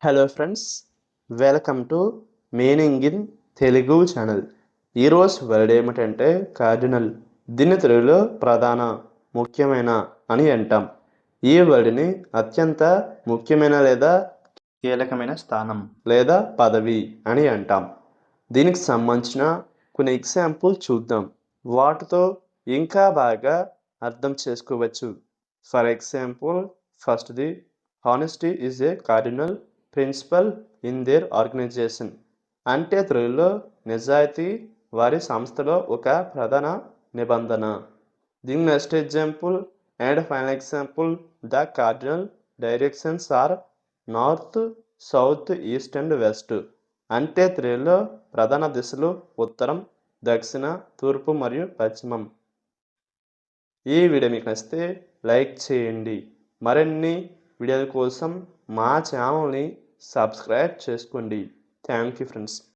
Hello friends, welcome to meaning in Telugu channel. ఈరోజు word ఏమిటంటే cardinal. దీన్ని తెలుగులో ప్రధాన, ముఖ్యమైన అని అంటాం. ఈ వర్డ్ని అత్యంత ముఖ్యమైన లేదా కీలకమైన స్థానం లేదా పదవి అని అంటాం. దీనికి సంబంధించిన కొన్ని ఎగ్జాంపుల్ చూద్దాం. వాటితో ఇంకా బాగా అర్థం చేసుకోవచ్చు. ఫర్ ఎగ్జాంపుల్, ఫస్ట్ది, honesty is a cardinal principle in their organization. అంటే తెలుగులో నిజాయితీ వారి సంస్థలో ఒక ప్రధాన నిబంధన. దీని next example and final example, the cardinal directions are north, south, east and west. అంటే తెలుగులో ప్రధాన దిశలు ఉత్తరం, దక్షిణ, తూర్పు మరియు పశ్చిమం. ఈ వీడియో మీకు నచ్చితే లైక్ చేయండి. మరిన్ని వీడియోల కోసం మా ఛానల్ని సబ్స్క్రైబ్ చేసుకోండి. Thank you friends.